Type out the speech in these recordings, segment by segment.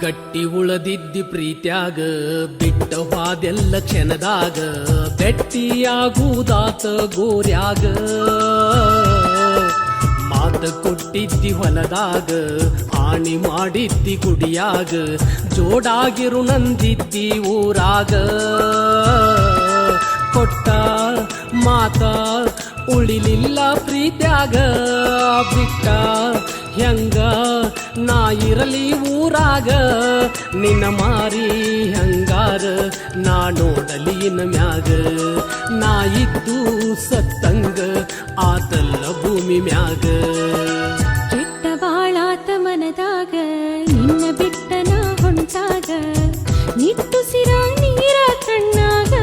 ಗಟ್ಟಿ ಉಳದಿದ್ದಿ ಪ್ರೀತ್ಯಾಗ ಬಿಟ್ಟ ಹಾದೆಲ್ಲ ಕ್ಷಣದಾಗ ಬೆಟ್ಟಿಯಾಗುವುದಾತ ಗೋರ್ಯಾಗ ಮಾತ ಕೊಟ್ಟಿದ್ದಿ ಹೊಲದಾಗ ಆಣಿ ಮಾಡಿದ್ದಿ ಗುಡಿಯಾಗ ಜೋಡಾಗಿರು ನಂದಿದ್ದಿ ಊರಾಗ ಕೊಟ್ಟ ಮಾತ ಉಳಿಲಿಲ್ಲ ಪ್ರೀತ್ಯಾಗ ಬಿಟ್ಟ ಹೆಂಗ ನಾ ಇರಲಿ ಊರಾಗ ನಿನ್ನ ಮಾರಿ ಹಂಗಾರ ನಾ ನೋಡಲಿ ಮ್ಯಾಗ ನಾ ಇದ್ದು ಸತ್ತಂಗ ಆತಲ್ಲ ಭೂಮಿ ಮ್ಯಾಗ ಕೆಟ್ಟ ಬಾಳಾತ ಮನದಾಗ ನಿನ್ನ ಬಿಟ್ಟ ನಾ ಹೊಂಟಾಗ ನಿಟ್ಟುಸಿರ ನೀರ ಕಣ್ಣಾಗ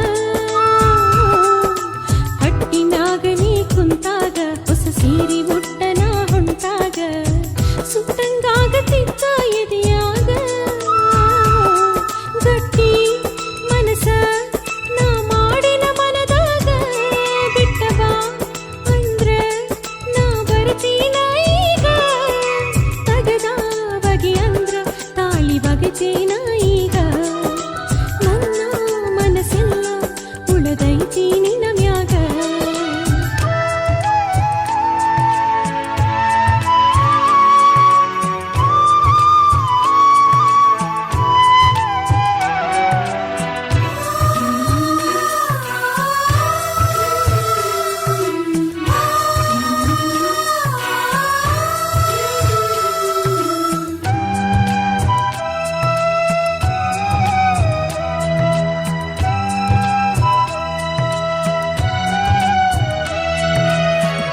ಹಟ್ಟಿನಾಗ ನೀ ಕುಂತಾಗ ಹೊಸ ಸೀರಿ ಮುಟ್ಟ ನಾ ಹೊಂಟಾಗ ಸುತ್ತಂಗಾಗತಿದ್ದ ಎದೆಯಾಗ ಗಟ್ಟಿ ಮನಸ ನಾ ಮಾಡಿನ ಮನದಾಗ ಬಿಟ್ಟವಾ ಅಂದ್ರ ನಾ ಬರ್ತೀನ ಈಗ ತಗದ ಬಗೆ ಅಂದ್ರ ತಾಳಿ ಬಗೆತೇನ ಈಗ ನನ್ನ ಮನಸ್ಸೆಲ್ಲ ಉಳದೈತಿ ನಿನ್ನ ಮ್ಯಾಗ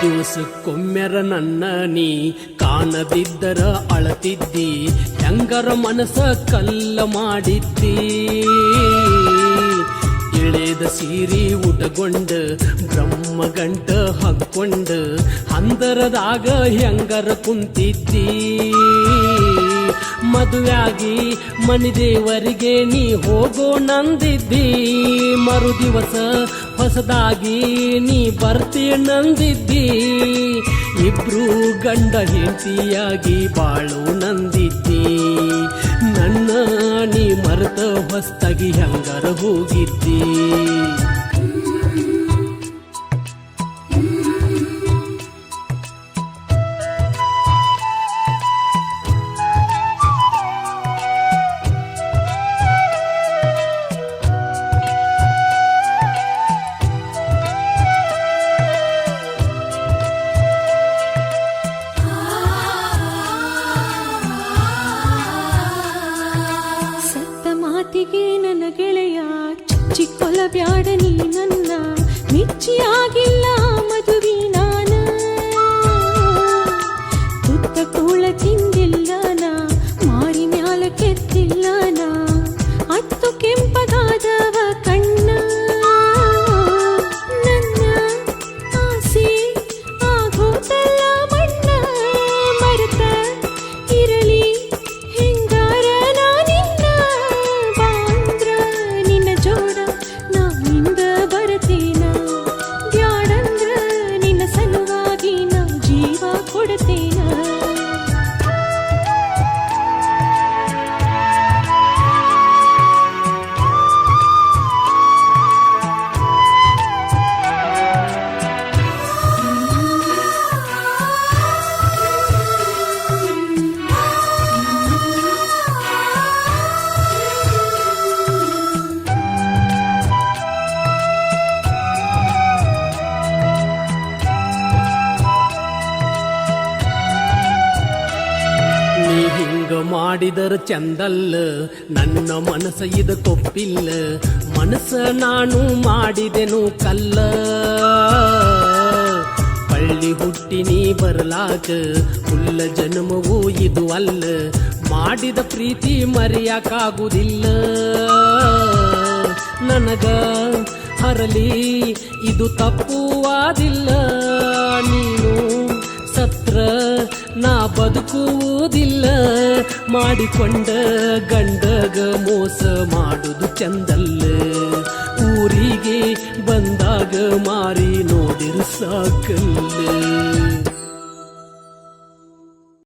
ದಿವಸಕ್ಕೊಮ್ಮೆರ ನನ್ನ ನೀ ಕಾಣದಿದ್ದರ ಅಳತಿದ್ದಿ ಹೆಂಗರ ಮನಸ ಕಲ್ಲ ಮಾಡಿದ್ದಿ ಇಳೆದ ಸೀರಿ ಉಟಗೊಂಡ ಬ್ರಹ್ಮಗಂಟ ಹಕ್ಕೊಂಡ ಹಂದರದಾಗ ಹೆಂಗರ ಕುಂತಿದ್ದಿ ಮದುವೆಯಾಗಿ ಮನಿದೇವರಿಗೆ ನೀ ಹೋಗೋ ನಂದಿದ್ದಿ ಮರು ದಿವಸ ಹೊಸದಾಗಿ ನೀ ಬರ್ತೀ ನಂದಿದ್ದಿ ಇಬ್ರು ಗಂಡ ಹೆಂಡತಿಯಾಗಿ ಬಾಳು ನಂದಿದ್ದಿ ನನ್ನ ನೀ ಮರೆತ ಹೊಸ್ತಾಗಿ ಹಂಗರ ಹೋಗಿದ್ದಿ ಮಾತಿಗೆ ನನ್ನ ಗೆಳೆಯ ಚುಚ್ಚಿಕೊಲ ಬ್ಯಾಡ ನೀ ನನ್ನ ಮೆಚ್ಚಿಯಾಗಿಲ್ಲ ಮದುವೆ ನಾನ ತುತ್ತ ಕೂಳ ತಿಂದಿಲ್ಲ ನಾ ಮಾರಿ ಮ್ಯಾಲ ಕೆತ್ತಿಲ್ಲ ನಾ ಅತ್ತು ಕೆಂಪಗಾದವ ಕಣ್ಣ ನನ್ನ ಆಸೆ ಆಗೋದಲ್ಲ ಮಣ್ಣ ಮರೆತ ಇರಲಿ ಹೆಂಗಾರ ನಾನಿನ್ನ ಬಾಂದ್ರ ನಿನ್ನ ಜೋಡ ನಾ ಹಿಂದ ಬರತೇನ ಬ್ಯಾಡಂದ್ರ ನಿನ್ನ ಸಲುವಾಗಿ ನಾ ಜೀವ ಕೊಡತೇನ ನೀ ಹಿಂಗ ಮಾಡಿದರ ಚಂದಲ್ಲ ನನ್ನ ಮನಸ್ಸ ಇದ ಕೊಪ್ಪಿಲ್ಲ ಮನಸ್ಸ ನಾನು ಮಾಡಿದೆನು ಕಲ್ಲ ಪಳ್ಳಿ ಹುಟ್ಟಿ ನೀ ಬರಲಾಕ ಹುಲ್ಲ ಜನ್ಮವೂ ಇದು ಅಲ್ಲ ಮಾಡಿದ ಪ್ರೀತಿ ಮರೆಯಾಕಾಗುವುದಿಲ್ಲ ನನಗ ಮಾರಲಿ ಇದು ತಪ್ಪುವಾದಿಲ್ಲ. ನೀನು ಸತ್ರ ನಾ ಬದುಕುವುದಿಲ್ಲ. ಮಾಡಿಕೊಂಡ ಗಂಡಗ ಮೋಸ ಮಾಡುದು ಚಂದಲ್ಲ. ಊರಿಗೆ ಬಂದಾಗ ಮಾರಿ ನೋಡಿರು ಸಾಕಲ್ಲ.